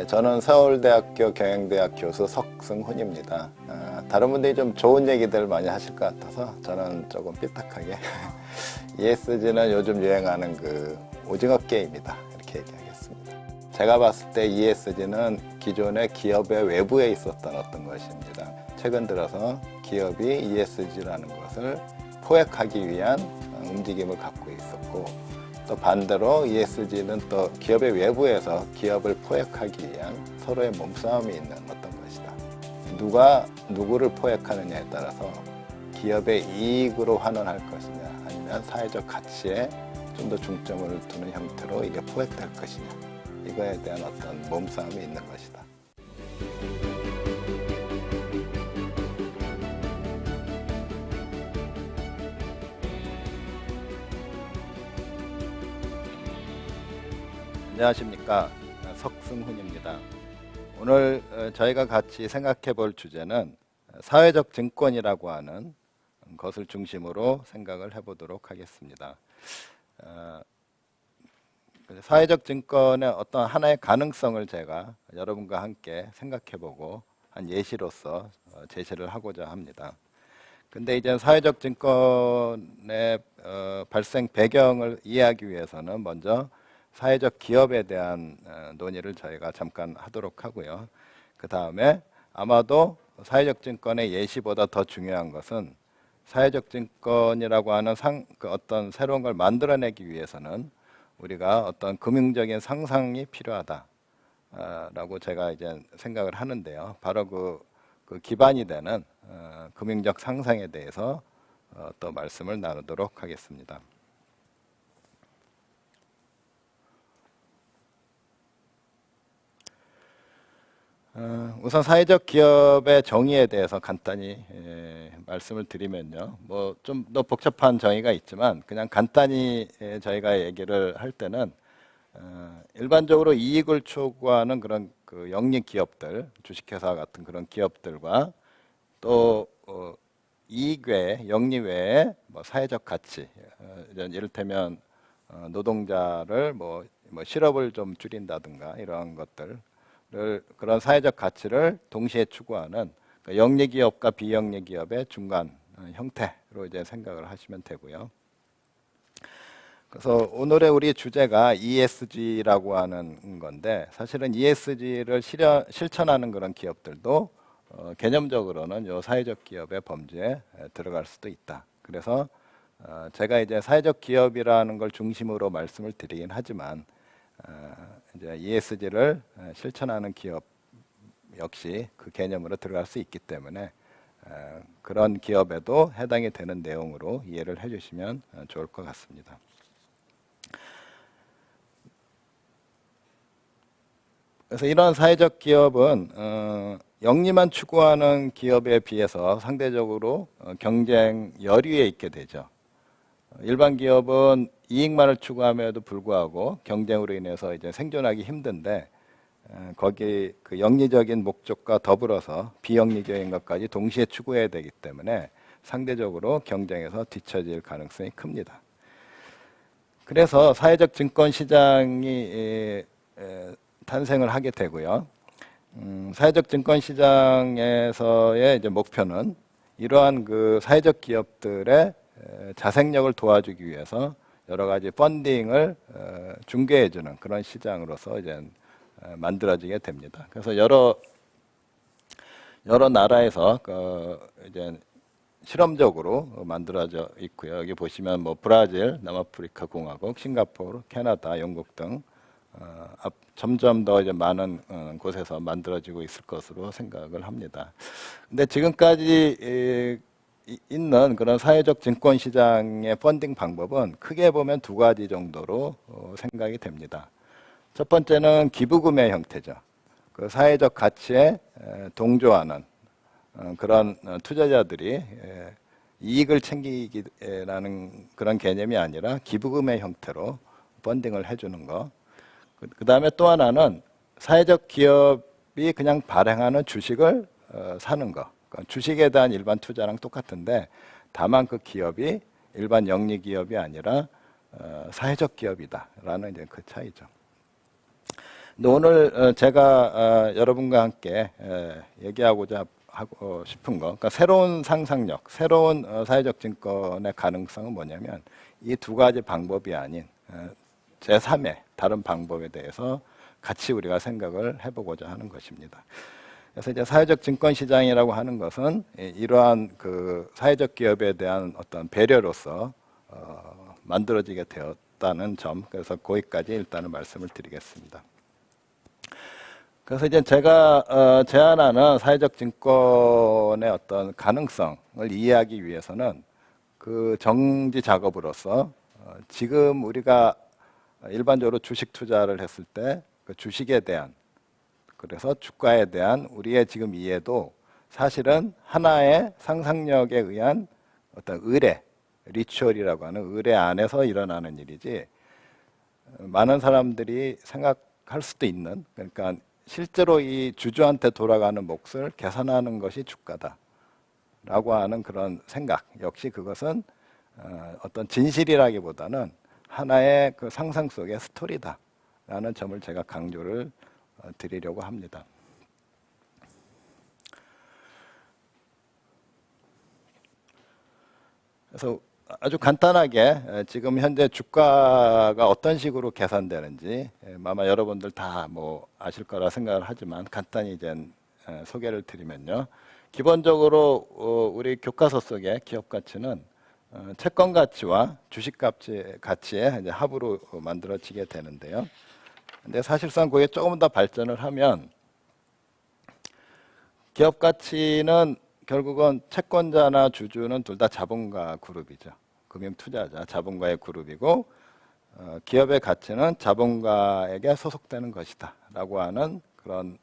저는 서울대학교 경영대학 교수 석승훈입니다. 다른 분들이 좀 좋은 얘기들 많이 하실 것 같아서 저는 조금 삐딱하게 ESG는 요즘 유행하는 그 오징어 게임이다 이렇게 얘기하겠습니다. 제가 봤을 때 ESG는 기존의 기업의 외부에 있었던 어떤 것입니다. 최근 들어서 기업이 ESG라는 것을 포획하기 위한 움직임을 갖고 있었고, 또 반대로 ESG는 또 기업의 외부에서 기업을 포획하기 위한 서로의 몸싸움이 있는 어떤 것이다. 누가 누구를 포획하느냐에 따라서 기업의 이익으로 환원할 것이냐, 아니면 사회적 가치에 좀 더 중점을 두는 형태로 이게 포획될 것이냐, 이거에 대한 어떤 몸싸움이 있는 것이다. 안녕하십니까, 석승훈입니다. 오늘 저희가 같이 생각해 볼 주제는 사회적 증권이라고 하는 것을 중심으로 생각을 해보도록 하겠습니다. 사회적 증권의 어떤 하나의 가능성을 제가 여러분과 함께 생각해보고 한 예시로서 제시를 하고자 합니다. 근데 이제 사회적 증권의 발생 배경을 이해하기 위해서는 먼저 사회적 기업에 대한 논의를 저희가 잠깐 하도록 하고요. 그 다음에 아마도 사회적 증권의 예시보다 더 중요한 것은 사회적 증권이라고 하는 어떤 새로운 걸 만들어내기 위해서는 우리가 어떤 금융적인 상상이 필요하다라고 제가 이제 생각을 하는데요. 바로 그 기반이 되는 금융적 상상에 대해서 또 말씀을 나누도록 하겠습니다. 우선 사회적 기업의 정의에 대해서 간단히 말씀을 드리면요. 뭐 좀 더 복잡한 정의가 있지만 그냥 간단히 저희가 얘기를 할 때는 일반적으로 이익을 추구하는 그런 그 영리 기업들, 주식회사 같은 그런 기업들과 또 이익 외에, 영리 외에 뭐 사회적 가치, 이를테면 노동자를 뭐 실업을 좀 줄인다든가 이러한 것들, 그런 사회적 가치를 동시에 추구하는 영리 기업과 비영리 기업의 중간 형태로 이제 생각을 하시면 되고요. 그래서 오늘의 우리 주제가 ESG라고 하는 건데, 사실은 ESG를 실천하는 그런 기업들도 개념적으로는 이 사회적 기업의 범주에 들어갈 수도 있다. 그래서 제가 이제 사회적 기업이라는 걸 중심으로 말씀을 드리긴 하지만 이제 ESG를 실천하는 기업 역시 그 개념으로 들어갈 수 있기 때문에 그런 기업에도 해당이 되는 내용으로 이해를 해주시면 좋을 것 같습니다. 그래서 이런 사회적 기업은 영리만 추구하는 기업에 비해서 상대적으로 경쟁 여류에 있게 되죠. 일반 기업은 이익만을 추구함에도 불구하고 경쟁으로 인해서 이제 생존하기 힘든데, 거기 그 영리적인 목적과 더불어서 비영리적인 것까지 동시에 추구해야 되기 때문에 상대적으로 경쟁에서 뒤처질 가능성이 큽니다. 그래서 사회적 증권 시장이 탄생을 하게 되고요. 사회적 증권 시장에서의 이제 목표는 이러한 그 사회적 기업들의 자생력을 도와주기 위해서 여러 가지 펀딩을 중개해주는 그런 시장으로서 이제 만들어지게 됩니다. 그래서 여러 나라에서 이제 실험적으로 만들어져 있고요. 여기 보시면 뭐 브라질, 남아프리카 공화국, 싱가포르, 캐나다, 영국 등 점점 더 이제 많은 곳에서 만들어지고 있을 것으로 생각을 합니다. 근데 지금까지 있는 그런 사회적 증권 시장의 펀딩 방법은 크게 보면 두 가지 정도로 생각이 됩니다. 첫 번째는 기부금의 형태죠. 그 사회적 가치에 동조하는 그런 투자자들이 이익을 챙기기라는 그런 개념이 아니라 기부금의 형태로 펀딩을 해주는 거. 그 다음에 또 하나는 사회적 기업이 그냥 발행하는 주식을 사는 거. 주식에 대한 일반 투자랑 똑같은데, 다만 그 기업이 일반 영리 기업이 아니라 사회적 기업이다라는 이제 그 차이죠. 근데 오늘 제가 여러분과 함께 얘기하고자 하고 싶은 거, 그러니까 새로운 상상력, 새로운 사회적 증권의 가능성은 뭐냐면 이 두 가지 방법이 아닌 제3의 다른 방법에 대해서 같이 우리가 생각을 해보고자 하는 것입니다. 그래서 이제 사회적 증권 시장이라고 하는 것은 이러한 그 사회적 기업에 대한 어떤 배려로서 만들어지게 되었다는 점, 그래서 거기까지 일단은 말씀을 드리겠습니다. 그래서 이제 제가 제안하는 사회적 증권의 어떤 가능성을 이해하기 위해서는 그 정지 작업으로서 지금 우리가 일반적으로 주식 투자를 했을 때 그 주식에 대한, 그래서 주가에 대한 우리의 지금 이해도 사실은 하나의 상상력에 의한 어떤 의뢰, 리추얼이라고 하는 의뢰 안에서 일어나는 일이지, 많은 사람들이 생각할 수도 있는, 그러니까 실제로 이 주주한테 돌아가는 몫을 계산하는 것이 주가다 라고 하는 그런 생각, 역시 그것은 어떤 진실이라기보다는 하나의 그 상상 속의 스토리다 라는 점을 제가 강조를 드리려고 합니다. 그래서 아주 간단하게 지금 현재 주가가 어떤 식으로 계산되는지 아마 여러분들 다 뭐 아실 거라 생각을 하지만 간단히 이제 소개를 드리면요. 기본적으로 우리 교과서 속의 기업 가치는 채권 가치와 주식 가치의 이제 합으로 만들어지게 되는데요. 근데 사실상 그게 조금 더 발전을 하면 기업 가치는 결국은 채권자나 주주는 둘 다 자본가 그룹이죠. 금융 투자자, 자본가의 그룹이고 기업의 가치는 자본가에게 소속되는 것이다 라고 하는 그런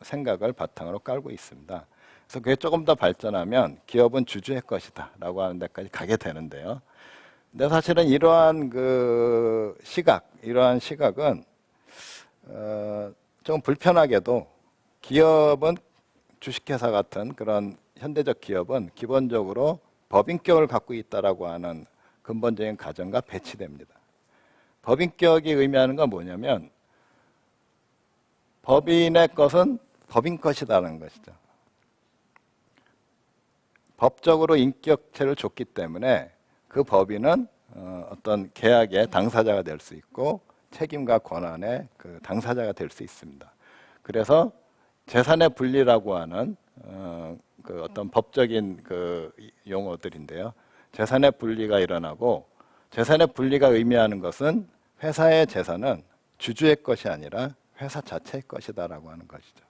생각을 바탕으로 깔고 있습니다. 그래서 그게 조금 더 발전하면 기업은 주주의 것이다 라고 하는 데까지 가게 되는데요. 근데 사실은 이러한 그 이러한 시각은 좀 불편하게도 기업은 주식회사 같은 그런 현대적 기업은 기본적으로 법인격을 갖고 있다라고 하는 근본적인 가정과 배치됩니다. 법인격이 의미하는 건 뭐냐면 법인의 것은 법인 것이라는 것이죠. 법적으로 인격체를 줬기 때문에 그 법인은 어떤 계약의 당사자가 될 수 있고 책임과 권한의 그 당사자가 될 수 있습니다. 그래서 재산의 분리라고 하는 그 어떤 법적인 그 용어들인데요. 재산의 분리가 일어나고 재산의 분리가 의미하는 것은 회사의 재산은 주주의 것이 아니라 회사 자체의 것이다라고 하는 것이죠.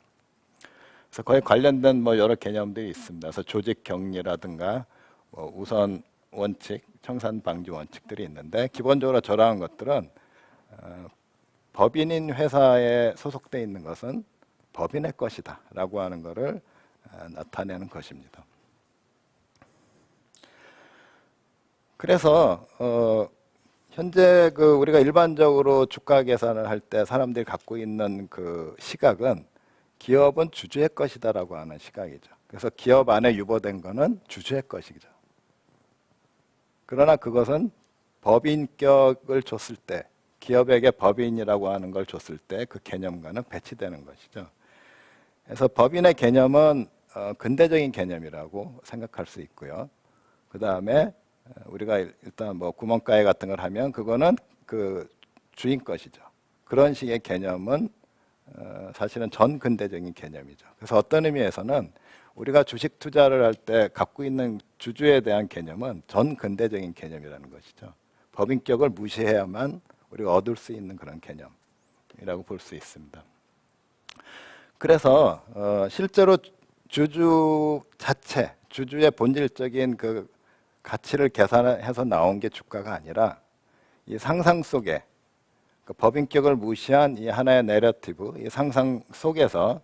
그래서 거기에 관련된 뭐 여러 개념들이 있습니다. 그래서 조직 격리라든가 뭐 우선 원칙, 청산 방지 원칙들이 있는데 기본적으로 저러한 것들은 법인인 회사에 소속돼 있는 것은 법인의 것이다 라고 하는 것을 나타내는 것입니다. 그래서 현재 그 우리가 일반적으로 주가 계산을 할 때 사람들이 갖고 있는 그 시각은 기업은 주주의 것이다라고 하는 시각이죠. 그래서 기업 안에 유보된 거는 주주의 것이죠. 그러나 그것은 법인격을 줬을 때, 기업에게 법인이라고 하는 걸 줬을 때 그 개념과는 배치되는 것이죠. 그래서 법인의 개념은 근대적인 개념이라고 생각할 수 있고요. 그 다음에 우리가 일단 뭐 구멍가게 같은 걸 하면 그거는 그 주인 것이죠. 그런 식의 개념은 사실은 전 근대적인 개념이죠. 그래서 어떤 의미에서는 우리가 주식 투자를 할 때 갖고 있는 주주에 대한 개념은 전 근대적인 개념이라는 것이죠. 법인격을 무시해야만 우리가 얻을 수 있는 그런 개념이라고 볼 수 있습니다. 그래서 실제로 주주 자체, 주주의 본질적인 그 가치를 계산해서 나온 게 주가가 아니라 이 상상 속에 그 법인격을 무시한 이 하나의 내러티브, 이 상상 속에서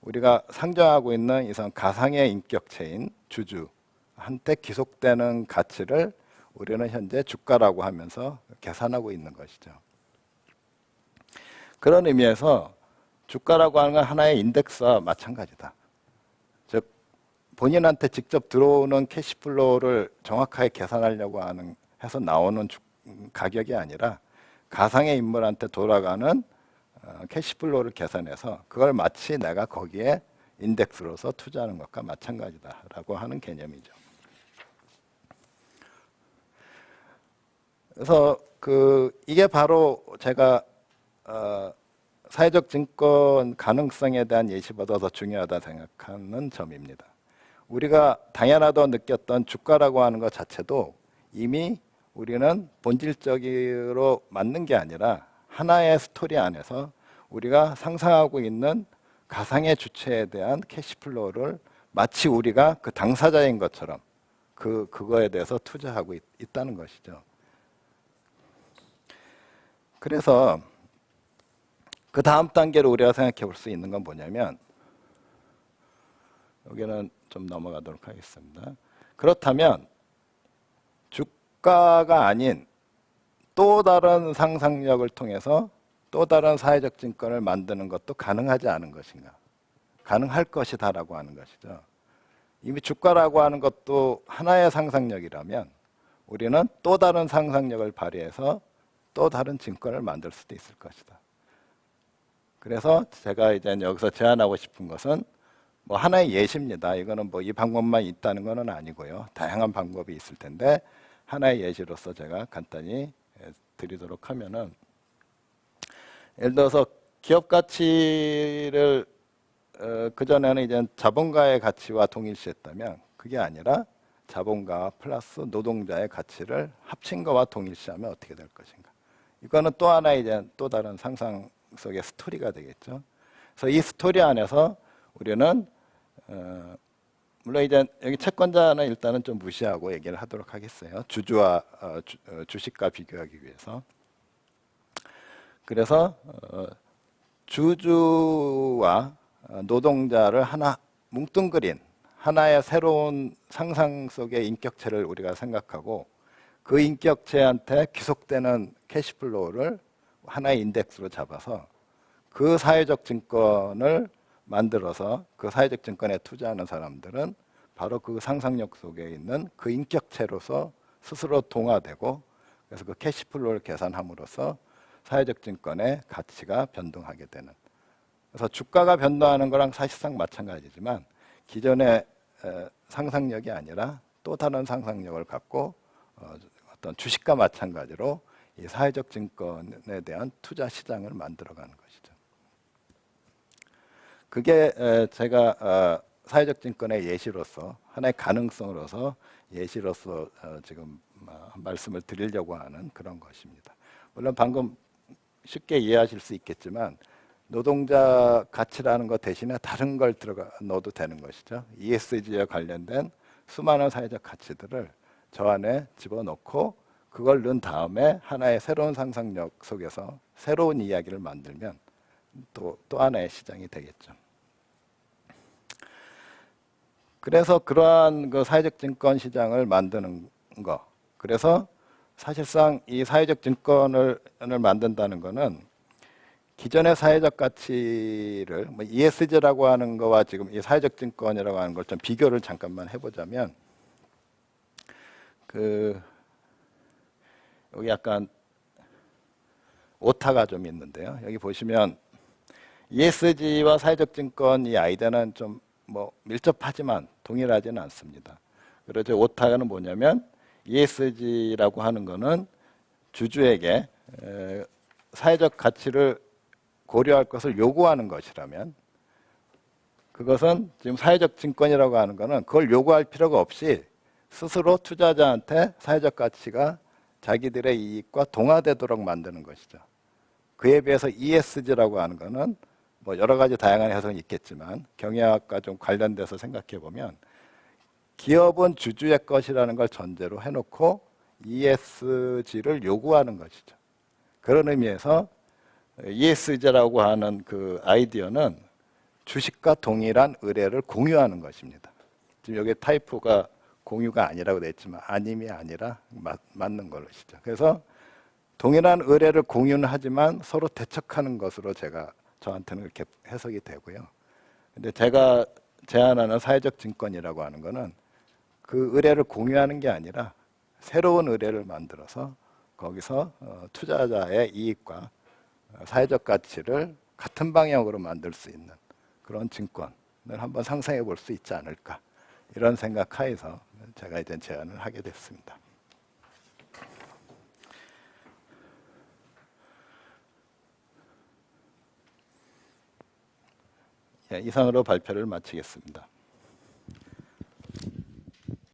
우리가 상정하고 있는 이 가상의 인격체인 주주한테 기속되는 가치를 우리는 현재 주가라고 하면서 계산하고 있는 것이죠. 그런 의미에서 주가라고 하는 건 하나의 인덱스와 마찬가지다. 즉 본인한테 직접 들어오는 캐시플로우를 정확하게 계산하려고 해서 나오는 가격이 아니라 가상의 인물한테 돌아가는 캐시플로우를 계산해서 그걸 마치 내가 거기에 인덱스로서 투자하는 것과 마찬가지다라고 하는 개념이죠. 그래서 이게 바로 제가 사회적 증권 가능성에 대한 예시보다 더 중요하다 생각하는 점입니다. 우리가 당연하다고 느꼈던 주가라고 하는 것 자체도 이미 우리는 본질적으로 맞는 게 아니라 하나의 스토리 안에서 우리가 상상하고 있는 가상의 주체에 대한 캐시플로우를 마치 우리가 그 당사자인 것처럼 그거에 대해서 투자하고 있다는 것이죠. 그래서 그 다음 단계로 우리가 생각해 볼 수 있는 건 뭐냐면, 여기는 좀 넘어가도록 하겠습니다. 그렇다면 주가가 아닌 또 다른 상상력을 통해서 또 다른 사회적 증권을 만드는 것도 가능하지 않은 것인가? 가능할 것이다라고 하는 것이죠. 이미 주가라고 하는 것도 하나의 상상력이라면 우리는 또 다른 상상력을 발휘해서 또 다른 증권을 만들 수도 있을 것이다. 그래서 제가 이제 여기서 제안하고 싶은 것은 뭐 하나의 예시입니다. 이거는 뭐 이 방법만 있다는 것은 아니고요. 다양한 방법이 있을 텐데 하나의 예시로서 제가 간단히 드리도록 하면은, 예를 들어서 기업 가치를 그전에는 이제 자본가의 가치와 동일시했다면 그게 아니라 자본가와 플러스 노동자의 가치를 합친 거와 동일시하면 어떻게 될 것인가. 이거는 또 하나의 이제 또 다른 상상 속의 스토리가 되겠죠. 그래서 이 스토리 안에서 우리는 물론 이제 여기 채권자는 일단은 좀 무시하고 얘기를 하도록 하겠어요. 주주와 주식과 비교하기 위해서. 그래서 주주와 노동자를 하나 뭉뚱그린 하나의 새로운 상상 속의 인격체를 우리가 생각하고 그 인격체한테 귀속되는 캐시플로우를 하나의 인덱스로 잡아서 그 사회적 증권을 만들어서 그 사회적 증권에 투자하는 사람들은 바로 그 상상력 속에 있는 그 인격체로서 스스로 동화되고, 그래서 그 캐시플로우를 계산함으로써 사회적 증권의 가치가 변동하게 되는. 그래서 주가가 변동하는 거랑 사실상 마찬가지지만 기존의 상상력이 아니라 또 다른 상상력을 갖고 어떤 주식과 마찬가지로 이 사회적 증권에 대한 투자 시장을 만들어가는 것이죠. 그게 제가 사회적 증권의 예시로서 하나의 가능성으로서 예시로서 지금 말씀을 드리려고 하는 그런 것입니다. 물론 방금 쉽게 이해하실 수 있겠지만 노동자 가치라는 것 대신에 다른 걸 넣어도 되는 것이죠. ESG와 관련된 수많은 사회적 가치들을 저 안에 집어넣고 그걸 넣은 다음에 하나의 새로운 상상력 속에서 새로운 이야기를 만들면 또 하나의 시장이 되겠죠. 그래서 그러한 그 사회적 증권 시장을 만드는 거. 그래서 사실상 이 사회적 증권을 만든다는 거는 기존의 사회적 가치를 뭐 ESG라고 하는 거와 지금 이 사회적 증권이라고 하는 걸 좀 비교를 잠깐만 해보자면, 여기 약간 오타가 좀 있는데요. 여기 보시면 ESG와 사회적 증권 이 아이디어는 좀 뭐 밀접하지만 동일하지는 않습니다. 그래서 오타는 뭐냐면 ESG라고 하는 거는 주주에게 사회적 가치를 고려할 것을 요구하는 것이라면, 그것은 지금 사회적 증권이라고 하는 거는 그걸 요구할 필요가 없이 스스로 투자자한테 사회적 가치가 자기들의 이익과 동화되도록 만드는 것이죠. 그에 비해서 ESG라고 하는 거는 뭐 여러 가지 다양한 해석이 있겠지만 경영학과 좀 관련돼서 생각해 보면 기업은 주주의 것이라는 걸 전제로 해놓고 ESG를 요구하는 것이죠. 그런 의미에서 ESG라고 하는 그 아이디어는 주식과 동일한 의뢰를 공유하는 것입니다. 지금 여기 타이포가 공유가 아니라고 되어 있지만 아님이 아니라 맞는 것이죠. 그래서 동일한 의뢰를 공유는 하지만 서로 대척하는 것으로 저한테는 그렇게 해석이 되고요. 근데 제가 제안하는 사회적 증권이라고 하는 거는 그 의뢰를 공유하는 게 아니라 새로운 의뢰를 만들어서 거기서 투자자의 이익과 사회적 가치를 같은 방향으로 만들 수 있는 그런 증권을 한번 상상해 볼 수 있지 않을까, 이런 생각 하에서 제가 이제 제안을 하게 됐습니다. 예, 이상으로 발표를 마치겠습니다.